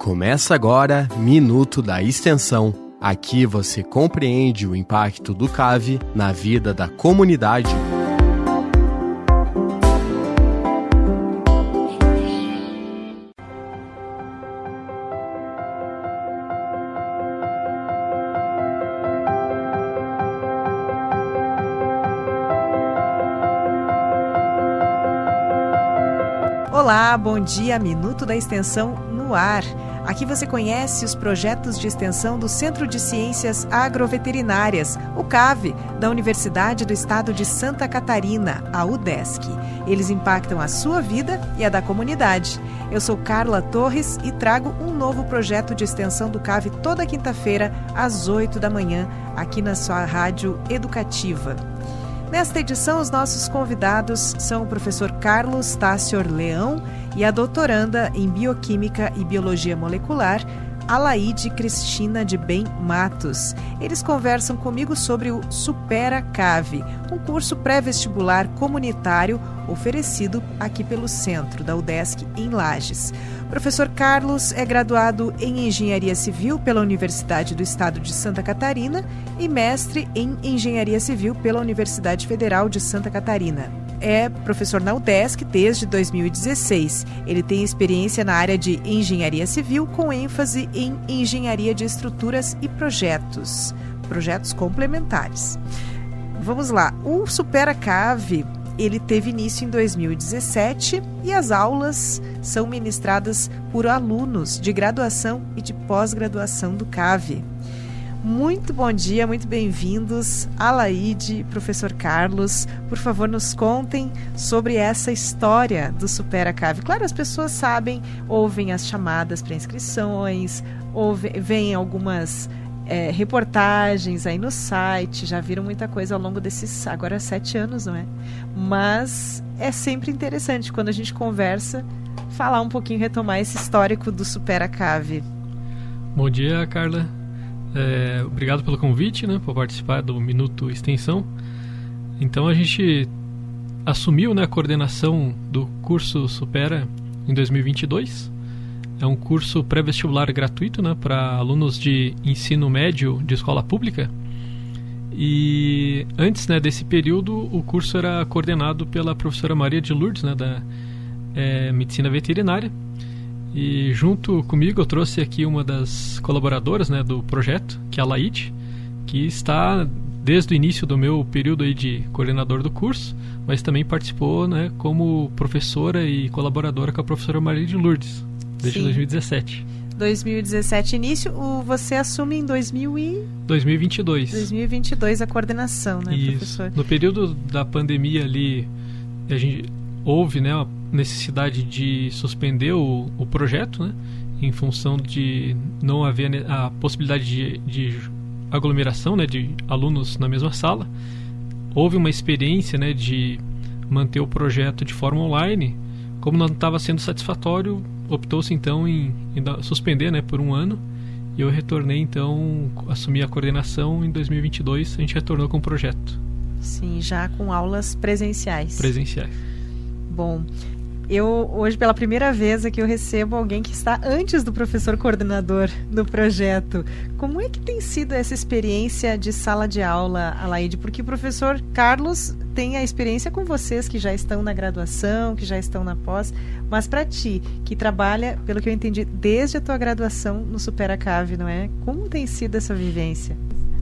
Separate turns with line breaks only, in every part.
Começa agora Minuto da Extensão. Aqui você compreende o impacto do CAV na vida da comunidade.
Olá, bom dia, Minuto da Extensão no ar. Aqui você conhece os projetos de extensão do Centro de Ciências Agroveterinárias, o CAV, da Universidade do Estado de Santa Catarina, a UDESC. Eles impactam a sua vida e a da comunidade. Eu sou Carla Torres e trago um novo projeto de extensão do CAV toda quinta-feira, às 8 da manhã, aqui na sua rádio educativa. Nesta edição, os nossos convidados são o professor Carlos Tassior Leão e a doutoranda em Bioquímica e Biologia Molecular, Alaide Cristina de Bem Matos. Eles conversam comigo sobre o Supera CAV, um curso pré-vestibular comunitário oferecido aqui pelo Centro da UDESC em Lages. O professor Carlos é graduado em Engenharia Civil pela Universidade do Estado de Santa Catarina e mestre em Engenharia Civil pela Universidade Federal de Santa Catarina. É professor na UDESC desde 2016. Ele tem experiência na área de engenharia civil com ênfase em engenharia de estruturas e projetos complementares. Vamos lá, o Supera CAV, ele teve início em 2017 e as aulas são ministradas por alunos de graduação e de pós-graduação do CAV. Muito bom dia, muito bem-vindos, Alaide, professor Carlos. Por favor, nos contem sobre essa história do Supera CAV. Claro, as pessoas sabem, ouvem as chamadas para inscrições, veem algumas reportagens aí no site, já viram muita coisa ao longo desses, agora 7 anos, não é? Mas é sempre interessante, quando a gente conversa, falar um pouquinho, retomar esse histórico do Supera CAV.
Bom dia, Carla. Obrigado pelo convite, né, por participar do Minuto Extensão. Então a gente assumiu, né, a coordenação do curso Supera em 2022. É um curso pré-vestibular gratuito, né, para alunos de ensino médio de escola pública. E antes, né, desse período, o curso era coordenado pela professora Maria de Lourdes, né, da Medicina Veterinária. E junto comigo eu trouxe aqui uma das colaboradoras, né, do projeto, que é a Alaide, que está desde o início do meu período aí de coordenador do curso, mas também participou, né, como professora e colaboradora com a professora Maria de Lourdes, desde 2017.
2017 início, você assume em
2022.
2022 a coordenação, né,
isso.
Professor?
No período da pandemia ali, houve, né, a necessidade de suspender o projeto, né, em função de não haver a possibilidade de aglomeração, né, de alunos na mesma sala. Houve uma experiência, né, de manter o projeto de forma online. Como não estava sendo satisfatório, optou-se então em suspender, né, por um ano. E eu retornei então, assumi a coordenação em 2022, a gente retornou com o projeto.
Sim, já com aulas presenciais. Bom, eu hoje pela primeira vez aqui eu recebo alguém que está antes do professor coordenador do projeto. Como é que tem sido essa experiência de sala de aula, Alaide? Porque o professor Carlos tem a experiência com vocês que já estão na graduação, que já estão na pós, mas para ti, que trabalha, pelo que eu entendi, desde a tua graduação no Supera CAV, não é? Como tem sido essa vivência?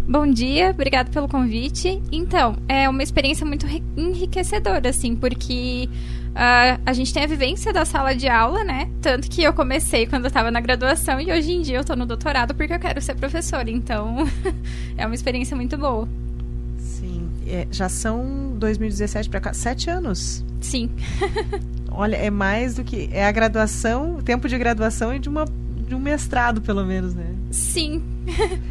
Bom dia, obrigado pelo convite. Então, é uma experiência muito enriquecedora, assim, porque a gente tem a vivência da sala de aula, né? Tanto que eu comecei quando eu estava na graduação e hoje em dia eu estou no doutorado porque eu quero ser professora. Então, é uma experiência muito boa.
Sim, já são 2017 para cá, 7 anos.
Sim.
Olha, é mais do que... É a graduação, o tempo de graduação e de um mestrado, pelo menos, né?
Sim.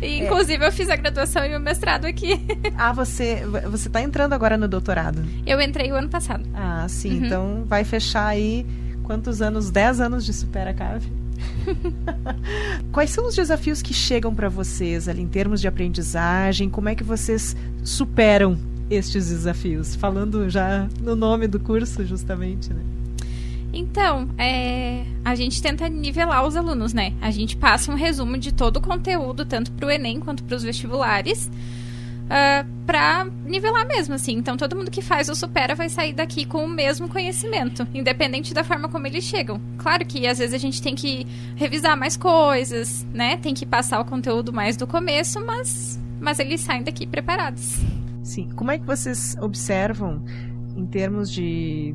Inclusive, eu fiz a graduação e o mestrado aqui.
Ah, você está entrando agora no doutorado?
Eu entrei o ano passado.
Ah, sim. Uhum. Então, vai fechar aí quantos anos? 10 anos de Supera CAV? Quais são os desafios que chegam para vocês ali em termos de aprendizagem? Como é que vocês superam estes desafios? Falando já no nome do curso, justamente, né?
Então, a gente tenta nivelar os alunos, né? A gente passa um resumo de todo o conteúdo, tanto para o Enem quanto para os vestibulares, para nivelar mesmo, assim. Então, todo mundo que faz o Supera vai sair daqui com o mesmo conhecimento, independente da forma como eles chegam. Claro que, às vezes, a gente tem que revisar mais coisas, né? Tem que passar o conteúdo mais do começo, mas eles saem daqui preparados.
Sim. Como é que vocês observam, em termos de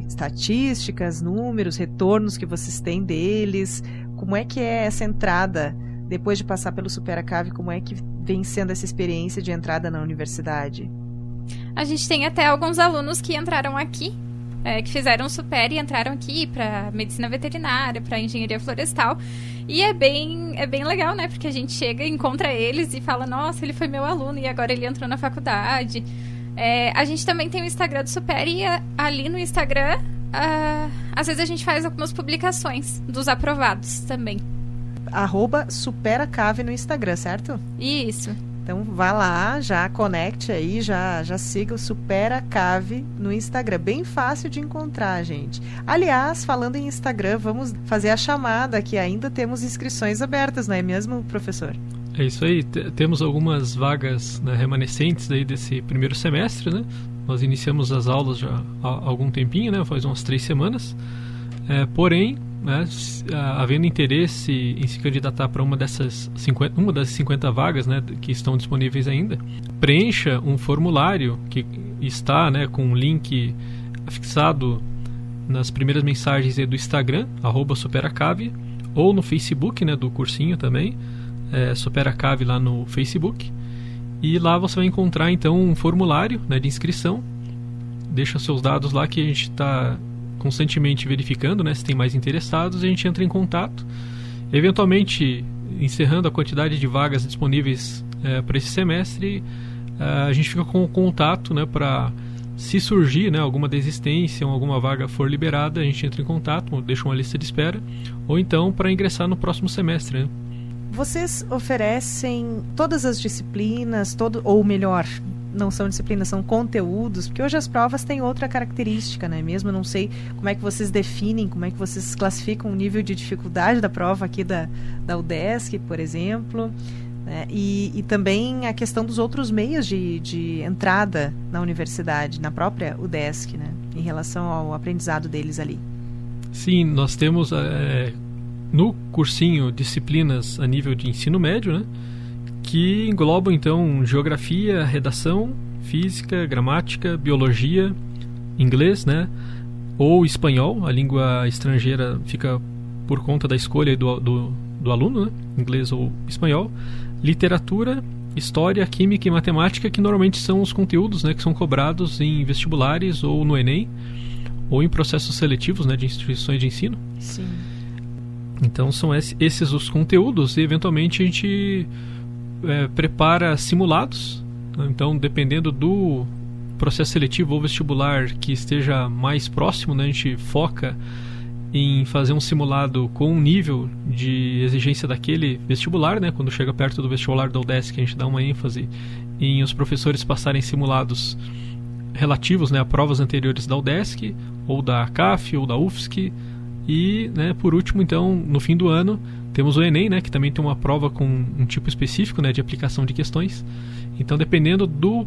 estatísticas, números, retornos que vocês têm deles? Como é que é essa entrada, depois de passar pelo Supera Cave, como é que vem sendo essa experiência de entrada na universidade?
A gente tem até alguns alunos que entraram aqui, que fizeram o Supera e entraram aqui para medicina veterinária, para engenharia florestal. E é bem legal, né? Porque a gente chega, encontra eles e fala, nossa, ele foi meu aluno e agora ele entrou na faculdade. A gente também tem o Instagram do Supera e ali no Instagram, às vezes a gente faz algumas publicações dos aprovados também.
@SuperaCave no Instagram, certo?
Isso.
Então vá lá, já conecte aí, já siga o Supera Cave no Instagram. Bem fácil de encontrar, gente. Aliás, falando em Instagram, vamos fazer a chamada que ainda temos inscrições abertas, não é mesmo, professor?
É isso aí, temos algumas vagas, né, remanescentes aí desse primeiro semestre, né? Nós iniciamos as aulas já há algum tempinho, né? Faz umas 3 semanas. Porém, né, havendo interesse em se candidatar para uma das 50 vagas, né, que estão disponíveis ainda, preencha um formulário que está, né, com um link fixado nas primeiras mensagens do Instagram, @SuperaCave, ou no Facebook, né, do cursinho também, Supera Cave lá no Facebook, e lá você vai encontrar então um formulário, né, de inscrição. Deixa seus dados lá que a gente está constantemente verificando, né, se tem mais interessados, a gente entra em contato. Eventualmente, encerrando a quantidade de vagas disponíveis para esse semestre, a gente fica com o contato, né, para, se surgir, né, alguma desistência ou alguma vaga for liberada, a gente entra em contato, deixa uma lista de espera, ou então para ingressar no próximo semestre, né?
Vocês oferecem todas as disciplinas, ou melhor, não são disciplinas, são conteúdos, porque hoje as provas têm outra característica, não é mesmo? Eu não sei como é que vocês definem, como é que vocês classificam o nível de dificuldade da prova aqui da UDESC, por exemplo, né? E também a questão dos outros meios de entrada na universidade, na própria UDESC, né? Em relação ao aprendizado deles ali.
Sim, nós temos no cursinho disciplinas a nível de ensino médio, né, que englobam então geografia, redação, física, gramática, biologia, inglês, né, ou espanhol. A língua estrangeira fica por conta da escolha do aluno, né, inglês ou espanhol. Literatura, história, química e matemática, que normalmente são os conteúdos, né, que são cobrados em vestibulares ou no Enem, ou em processos seletivos, né, de instituições de ensino.
Sim.
Então são esses os conteúdos, e eventualmente a gente prepara simulados, né? Então, dependendo do processo seletivo ou vestibular que esteja mais próximo, né, a gente foca em fazer um simulado com um nível de exigência daquele vestibular, né? Quando chega perto do vestibular da UDESC, a gente dá uma ênfase em os professores passarem simulados relativos, né, a provas anteriores da UDESC, ou da CAF, ou da UFSC. E, né, por último, então, no fim do ano, temos o Enem, né, que também tem uma prova com um tipo específico, né, de aplicação de questões. Então, dependendo do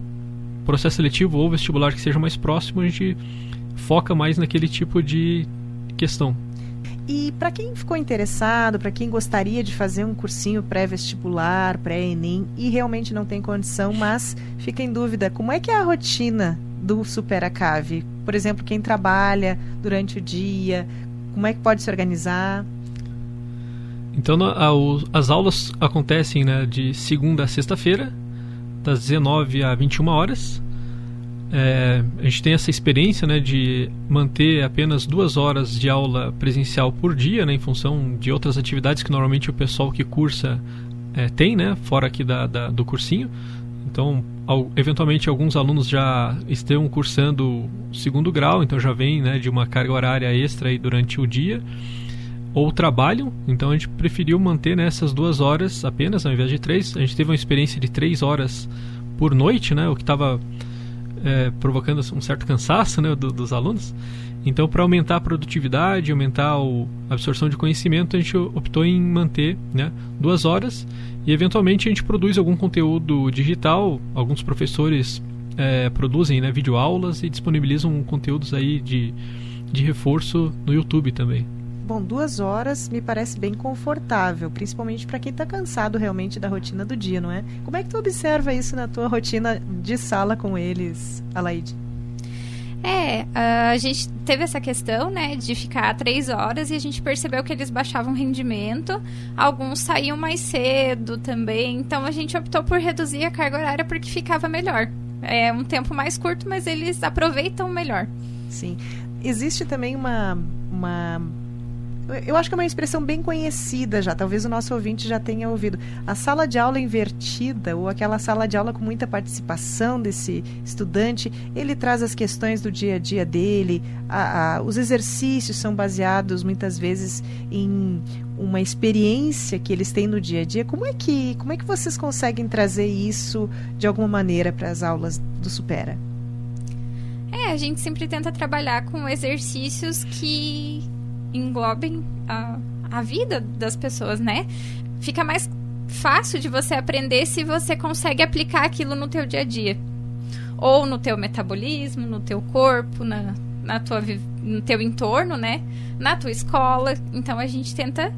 processo seletivo ou vestibular que seja mais próximo, a gente foca mais naquele tipo de questão.
E para quem ficou interessado, para quem gostaria de fazer um cursinho pré-vestibular, pré-Enem, e realmente não tem condição, mas fica em dúvida, como é que é a rotina do Supera Cave? Por exemplo, quem trabalha durante o dia, como é que pode se organizar?
Então, as aulas acontecem, né, de segunda a sexta-feira, das 19 a 21 horas. A gente tem essa experiência, né, de manter apenas 2 horas de aula presencial por dia, né, em função de outras atividades que normalmente o pessoal que cursa tem, né, fora aqui do cursinho. Então, eventualmente, alguns alunos já estão cursando segundo grau, então já vem, né, de uma carga horária extra aí durante o dia, ou trabalham. Então, a gente preferiu manter, né, essas 2 horas apenas, ao invés de 3. A gente teve uma experiência de 3 horas por noite, né, o que estava provocando um certo cansaço, né, dos alunos. Então, para aumentar a produtividade, aumentar a absorção de conhecimento, a gente optou em manter, né, 2 horas, e eventualmente a gente produz algum conteúdo digital. Alguns professores produzem, né, videoaulas e disponibilizam conteúdos aí de reforço no YouTube também.
Bom, 2 horas me parece bem confortável, principalmente para quem está cansado realmente da rotina do dia, não é? Como é que tu observa isso na tua rotina de sala com eles, Alaide?
A gente teve essa questão, né, de ficar 3 horas e a gente percebeu que eles baixavam rendimento, alguns saíam mais cedo também, então a gente optou por reduzir a carga horária porque ficava melhor. É um tempo mais curto, mas eles aproveitam melhor.
Sim. Existe também eu acho que é uma expressão bem conhecida já, talvez o nosso ouvinte já tenha ouvido. A sala de aula invertida, ou aquela sala de aula com muita participação desse estudante, ele traz as questões do dia a dia dele, os exercícios são baseados muitas vezes em uma experiência que eles têm no dia a dia. Como é que vocês conseguem trazer isso de alguma maneira para as aulas do Supera?
A gente sempre tenta trabalhar com exercícios que englobem a vida das pessoas, né? Fica mais fácil de você aprender se você consegue aplicar aquilo no teu dia a dia. Ou no teu metabolismo, no teu corpo, no teu entorno, né? Na tua escola. Então, a gente tenta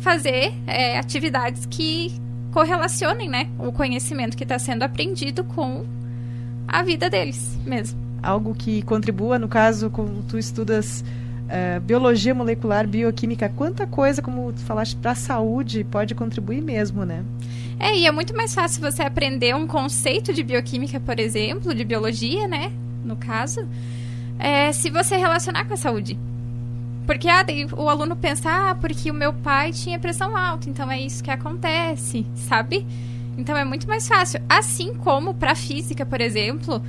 fazer atividades que correlacionem, né, o conhecimento que está sendo aprendido com a vida deles mesmo.
Algo que contribua, no caso, como tu estudas biologia molecular, bioquímica, quanta coisa, como tu falaste, para a saúde pode contribuir mesmo, né?
E é muito mais fácil você aprender um conceito de bioquímica, por exemplo, de biologia, né, no caso, se você relacionar com a saúde. Porque daí o aluno pensa, porque o meu pai tinha pressão alta, então é isso que acontece, sabe? Então é muito mais fácil. Assim como para física, por exemplo,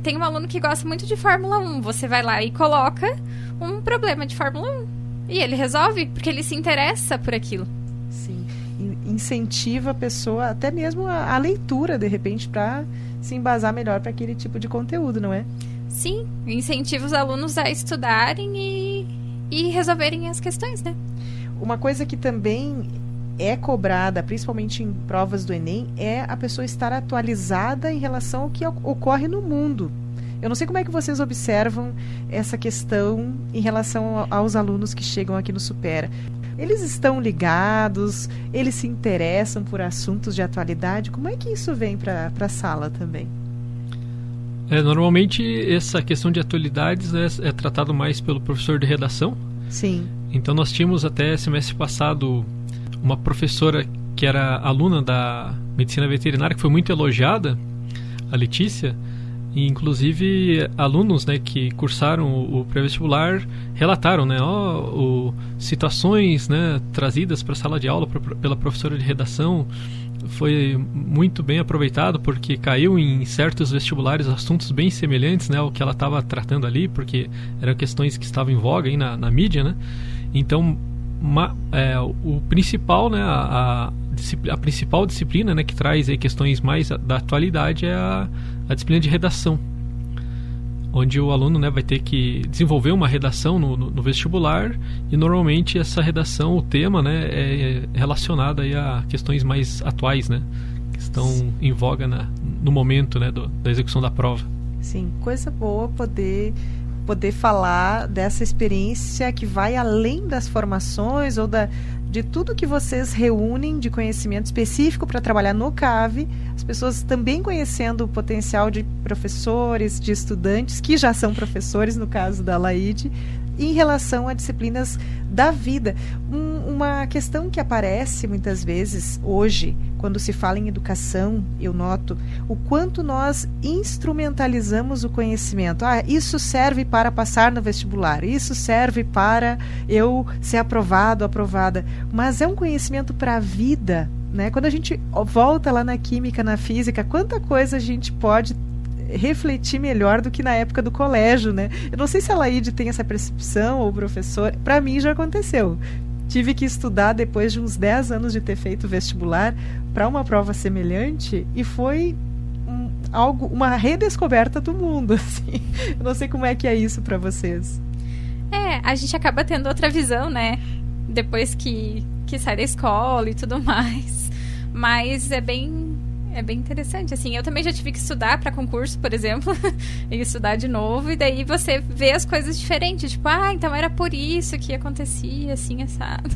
tem um aluno que gosta muito de Fórmula 1. Você vai lá e coloca um problema de Fórmula 1. E ele resolve, porque ele se interessa por aquilo.
Sim. Incentiva a pessoa, até mesmo a leitura, de repente, para se embasar melhor para aquele tipo de conteúdo, não é?
Sim. Incentiva os alunos a estudarem e resolverem as questões, né?
Uma coisa que também é cobrada, principalmente em provas do Enem, é a pessoa estar atualizada em relação ao que ocorre no mundo. Eu não sei como é que vocês observam essa questão em relação aos alunos que chegam aqui no Supera. Eles estão ligados? Eles se interessam por assuntos de atualidade? Como é que isso vem para a sala também?
Normalmente essa questão de atualidades é tratado mais pelo professor de redação.
Sim.
Então nós tínhamos até semestre passado uma professora que era aluna da medicina veterinária, que foi muito elogiada, a Letícia, e inclusive alunos, né, que cursaram o pré-vestibular relataram, né, situações, né, trazidas para a sala de aula pela professora de redação. Foi muito bem aproveitado, porque caiu em certos vestibulares assuntos bem semelhantes, né, ao que ela estava tratando ali, porque eram questões que estavam em voga aí na mídia, né. Então o principal, né, a principal disciplina, né, que traz aí questões mais da atualidade é a disciplina de redação, onde o aluno, né, vai ter que desenvolver uma redação no vestibular, e normalmente essa redação, o tema, né, é relacionado aí a questões mais atuais, né, que estão em voga no momento, né, da execução da prova.
Sim, coisa boa poder falar dessa experiência que vai além das formações ou de tudo que vocês reúnem de conhecimento específico para trabalhar no CAV, as pessoas também conhecendo o potencial de professores, de estudantes que já são professores, no caso da Alaide, em relação a disciplinas da vida. Uma questão que aparece muitas vezes hoje, quando se fala em educação, eu noto o quanto nós instrumentalizamos o conhecimento. Isso serve para passar no vestibular, isso serve para eu ser aprovado, aprovada. Mas é um conhecimento para a vida, né? Quando a gente volta lá na química, na física, quanta coisa a gente pode refletir melhor do que na época do colégio, né? Eu não sei se a Alaide tem essa percepção, ou o professor. Para mim já aconteceu. Tive que estudar depois de uns 10 anos de ter feito vestibular para uma prova semelhante, e foi uma redescoberta do mundo, assim. Eu não sei como é que é isso para vocês.
A gente acaba tendo outra visão, né? Depois que sai da escola e tudo mais. Mas é bem interessante, assim. Eu também já tive que estudar para concurso, por exemplo, e estudar de novo, e daí você vê as coisas diferentes, tipo, então era por isso que acontecia, assim, assado.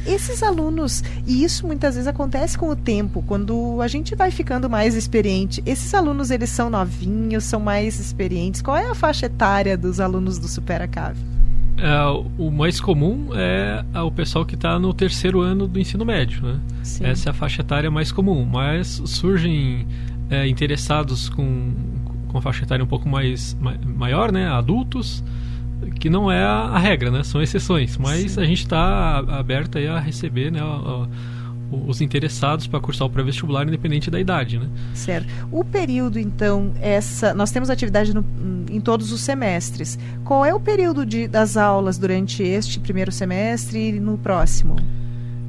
Esses alunos, e isso muitas vezes acontece com o tempo, quando a gente vai ficando mais experiente, esses alunos, eles são novinhos, são mais experientes. Qual é a faixa etária dos alunos do Supera Cave?
O mais comum é o pessoal que está no 3º ano do ensino médio, né? Sim. Essa é a faixa etária mais comum, mas surgem interessados com a faixa etária um pouco maior, né? Adultos, que não é a regra, né? São exceções, mas sim, a gente está aberto aí a receber, né, os interessados para cursar o pré-vestibular, independente da idade, né?
Certo. O período, então, nós temos atividade em todos os semestres. Qual é o período das aulas durante este primeiro semestre e no próximo?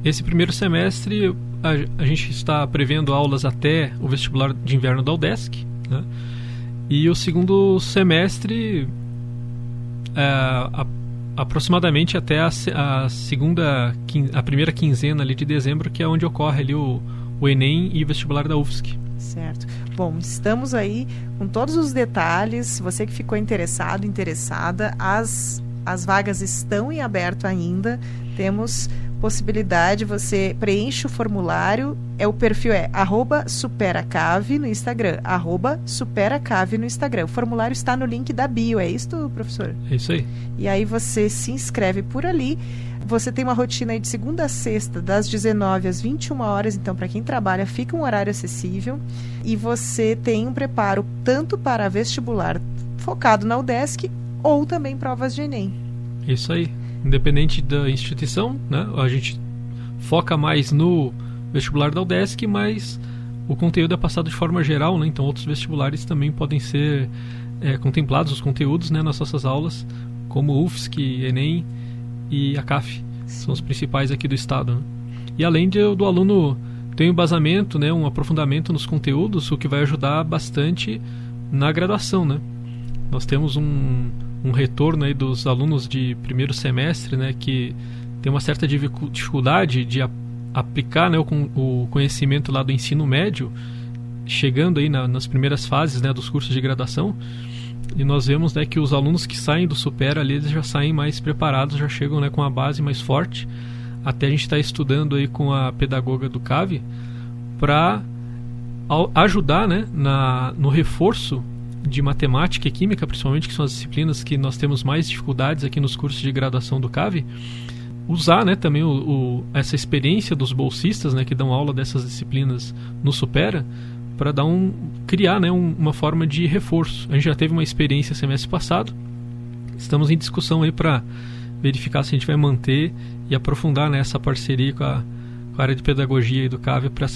Esse primeiro semestre, a gente está prevendo aulas até o vestibular de inverno da UDESC, né? E o segundo semestre, aproximadamente até a primeira quinzena ali de dezembro, que é onde ocorre ali o Enem e o vestibular da UFSC.
Certo. Bom, estamos aí com todos os detalhes. Você que ficou interessada, as vagas estão em aberto ainda. Temos possibilidade, você preenche o formulário, o perfil é @superacave no Instagram, @superacave no Instagram. O formulário está no link da bio, é isso, professor?
É isso aí.
E aí você se inscreve por ali. Você tem uma rotina aí de segunda a sexta, das 19 às 21 horas, então para quem trabalha fica um horário acessível. E você tem um preparo tanto para vestibular focado na UDESC ou também provas de Enem.
Isso aí. Independente da instituição, né? A gente foca mais no vestibular da UDESC, mas o conteúdo é passado de forma geral, né? Então outros vestibulares também podem ser contemplados, os conteúdos, né, nas nossas aulas, como UFSC, Enem e a CAF. São os principais aqui do estado, né? E além do aluno ter um embasamento, né, um aprofundamento nos conteúdos, o que vai ajudar bastante na graduação, né? Nós temos um retorno aí dos alunos de primeiro semestre, né, que tem uma certa dificuldade de aplicar, né, o conhecimento lá do ensino médio, chegando aí nas primeiras fases, né, dos cursos de graduação. E nós vemos, né, que os alunos que saem do Supera ali, eles já saem mais preparados, já chegam, né, com a base mais forte. Até a gente está estudando aí com a pedagoga do CAV para ajudar, né, no reforço de matemática e química, principalmente, que são as disciplinas que nós temos mais dificuldades aqui nos cursos de graduação do CAV. Usar, né, também essa experiência dos bolsistas, né, que dão aula dessas disciplinas no Supera, para criar, né, uma forma de reforço. A gente já teve uma experiência semestre passado, estamos em discussão aí para verificar se a gente vai manter e aprofundar, né, essa parceria com a área de pedagogia e do CAV para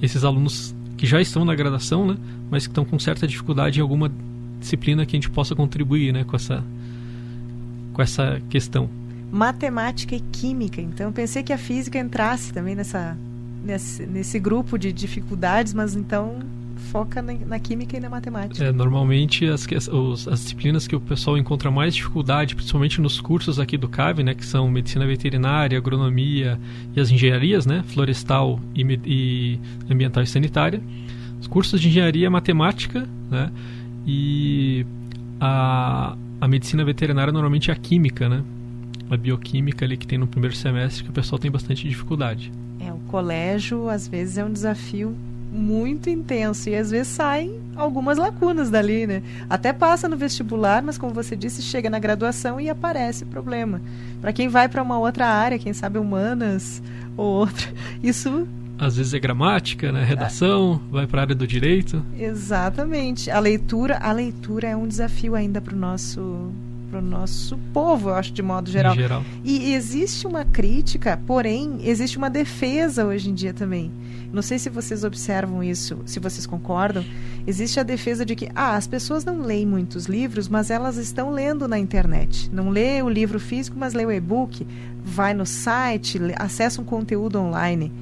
esses alunos que já estão na graduação, né, mas que estão com certa dificuldade em alguma disciplina que a gente possa contribuir, né, com essa questão.
Matemática e química, então eu pensei que a física entrasse também nesse grupo de dificuldades, mas então foca na química e na matemática.
Normalmente as disciplinas que o pessoal encontra mais dificuldade, principalmente nos cursos aqui do CAV, né, que são medicina veterinária, agronomia e as engenharias, né, florestal e ambiental e sanitária, os cursos de engenharia, matemática, né, e a medicina veterinária normalmente é a química, né, a bioquímica ali que tem no primeiro semestre, que o pessoal tem bastante dificuldade.
O colégio às vezes é um desafio muito intenso e às vezes saem algumas lacunas dali, né? Até passa no vestibular, mas como você disse, chega na graduação e aparece problema. Para quem vai para uma outra área, quem sabe humanas ou outra, isso...
Às vezes é gramática, né? Redação, vai para a área do direito.
Exatamente. A leitura é um desafio ainda para o nosso povo, eu acho, de modo geral.
Em geral.
E existe uma crítica, porém, existe uma defesa hoje em dia também. Não sei se vocês observam isso, se vocês concordam. Existe a defesa de que as pessoas não leem muitos livros, mas elas estão lendo na internet. Não lê o livro físico, mas lê o e-book, vai no site, acessa um conteúdo online.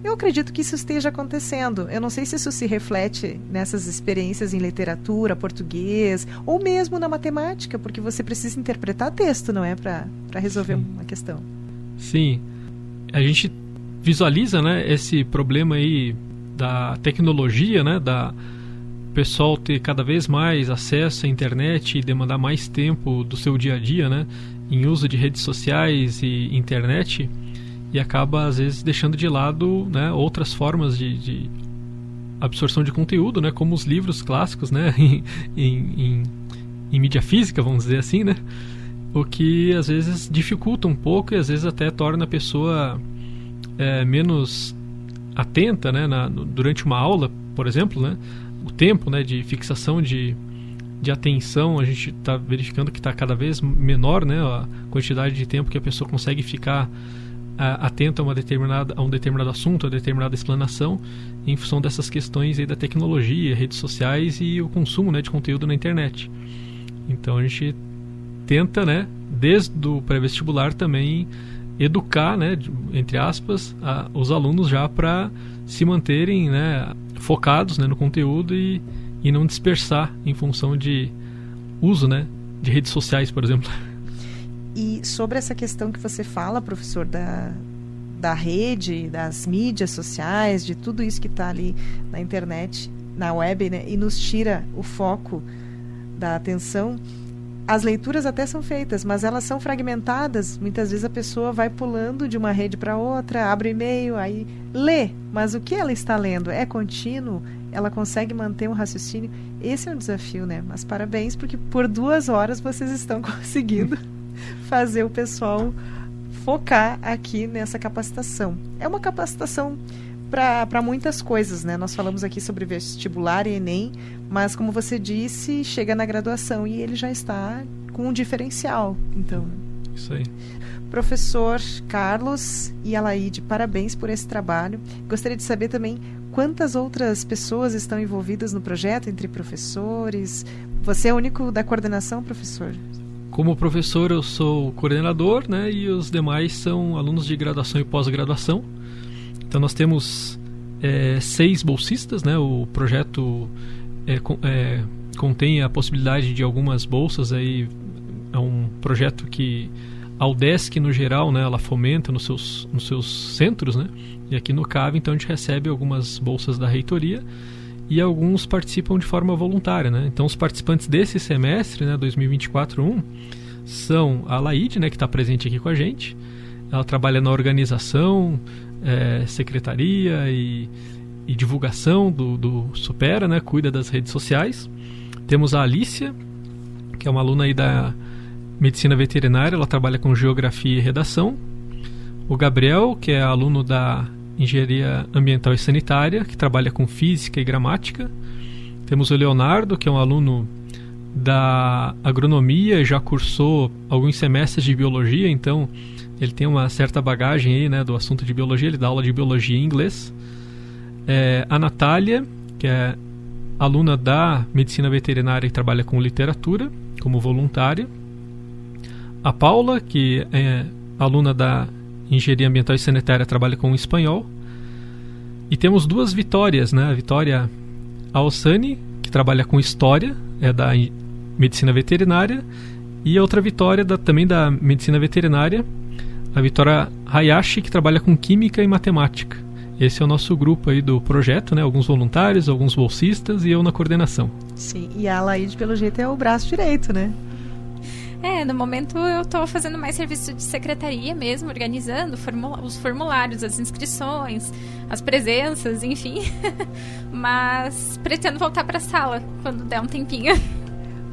Eu acredito que isso esteja acontecendo. Eu não sei se isso se reflete nessas experiências em literatura, português, ou mesmo na matemática, porque você precisa interpretar texto, não é? Para resolver uma questão.
Sim. A gente visualiza, né, esse problema aí da tecnologia, né, da pessoal ter cada vez mais acesso à internet e demandar mais tempo do seu dia a dia, né, em uso de redes sociais e internet, e acaba às vezes deixando de lado, né, outras formas de absorção de conteúdo, né, como os livros clássicos, né, em mídia física, vamos dizer assim, né, o que às vezes dificulta um pouco e às vezes até torna a pessoa menos atenta, né, durante uma aula, por exemplo, né, o tempo, né, de fixação de atenção, a gente está verificando que está cada vez menor, né, a quantidade de tempo que a pessoa consegue ficar atenta a um determinado assunto, a determinada explanação, em função dessas questões aí da tecnologia, redes sociais e o consumo, né, de conteúdo na internet. Então a gente tenta, né, desde o pré-vestibular também educar, né, entre aspas, os alunos já para se manterem, né, focados, né, no conteúdo e não dispersar em função de uso, né, de redes sociais, por exemplo.
E sobre essa questão que você fala, professor, da rede, das mídias sociais, de tudo isso que está ali na internet, na web, né, e nos tira o foco da atenção, as leituras até são feitas, mas elas são fragmentadas. Muitas vezes a pessoa vai pulando de uma rede para outra, abre e-mail, aí lê, mas o que ela está lendo é contínuo? Ela consegue manter um raciocínio? Esse é um desafio, né? Mas parabéns, porque por 2 horas vocês estão conseguindo fazer o pessoal focar aqui nessa capacitação. É uma capacitação para muitas coisas, né? Nós falamos aqui sobre vestibular e Enem, mas como você disse, chega na graduação e ele já está com um diferencial. Então,
isso aí.
Professor Carlos e Alaide, parabéns por esse trabalho. Gostaria de saber também quantas outras pessoas estão envolvidas no projeto, entre professores. Você é o único da coordenação, professor?
Como professor, eu sou o coordenador, né, e os demais são alunos de graduação e pós-graduação. Então nós temos 6 bolsistas, né, o projeto contém a possibilidade de algumas bolsas. Aí é um projeto que a UDESC, no geral, né, ela fomenta nos seus centros, né, e aqui no CAV, então a gente recebe algumas bolsas da reitoria e alguns participam de forma voluntária, né. Então os participantes desse semestre, né, 2024-1, são a Laide, né, que está presente aqui com a gente. Ela trabalha na organização, secretaria e divulgação do Supera, né, cuida das redes sociais. Temos a Alícia, que é uma aluna aí da Medicina Veterinária, ela trabalha com Geografia e Redação. O Gabriel, que é aluno da Engenharia Ambiental e Sanitária, que trabalha com Física e Gramática. Temos o Leonardo, que é um aluno da Agronomia, já cursou alguns semestres de Biologia, então ele tem uma certa bagagem aí, né, do assunto de Biologia, ele dá aula de Biologia em inglês. A Natália, que é aluna da Medicina Veterinária e trabalha com Literatura, como voluntária. A Paula, que é aluna da Engenharia Ambiental e Sanitária, trabalha com Espanhol. E temos 2 Vitórias, né? A Vitória Alsani, que trabalha com História, é da Medicina Veterinária, e a outra Vitória também da Medicina Veterinária, a Vitória Hayashi, que trabalha com Química e Matemática. Esse é o nosso grupo aí do projeto, né? Alguns voluntários, alguns bolsistas e eu na coordenação.
Sim, e a Alaide, pelo jeito, é o braço direito, né?
No momento eu estou fazendo mais serviço de secretaria mesmo, organizando os formulários, as inscrições, as presenças, enfim. Mas pretendo voltar para a sala quando der um tempinho.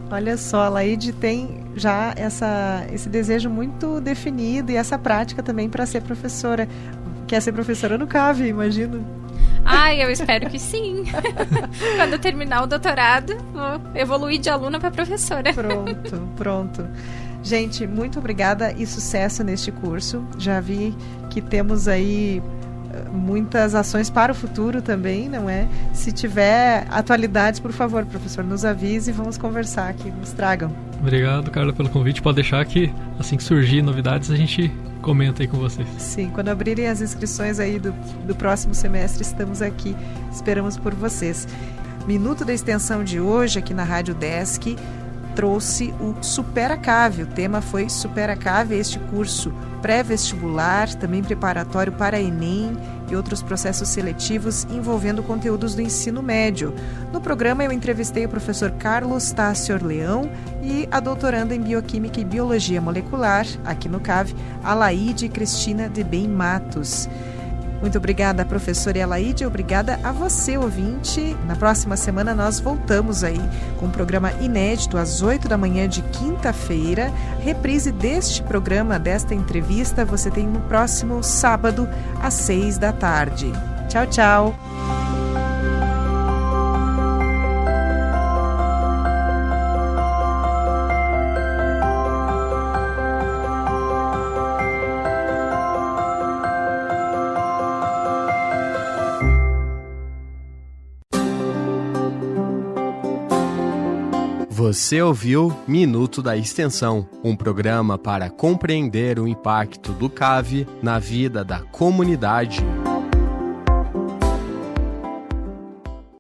Olha só, a Laide tem já esse desejo muito definido e essa prática também para ser professora. Quer ser professora no CAV, imagino.
Eu espero que sim. Quando eu terminar o doutorado, vou evoluir de aluna para professora.
Pronto. Gente, muito obrigada e sucesso neste curso. Já vi que temos aí muitas ações para o futuro também, não é? Se tiver atualidades, por favor, professor, nos avise e vamos conversar aqui, nos tragam.
Obrigado, Carla, pelo convite. Pode deixar que assim que surgir novidades, a gente comenta aí com vocês.
Sim, quando abrirem as inscrições aí do próximo semestre, estamos aqui, esperamos por vocês. Minuto da Extensão de hoje, aqui na Rádio Desk, trouxe o Supera CAV. O tema foi Supera CAV, este curso pré-vestibular, também preparatório para Enem e outros processos seletivos envolvendo conteúdos do ensino médio. No programa eu entrevistei o professor Carlos Tássio Leão e a doutoranda em Bioquímica e Biologia Molecular, aqui no CAV, Alaide Cristina de Bem Matos. Muito obrigada, professora Alaide, obrigada a você, ouvinte. Na próxima semana nós voltamos aí com um programa inédito às 8 da manhã de quinta-feira. Reprise deste programa, desta entrevista, você tem no próximo sábado às 6 da tarde. Tchau, tchau.
Você ouviu Minuto da Extensão, um programa para compreender o impacto do CAV na vida da comunidade.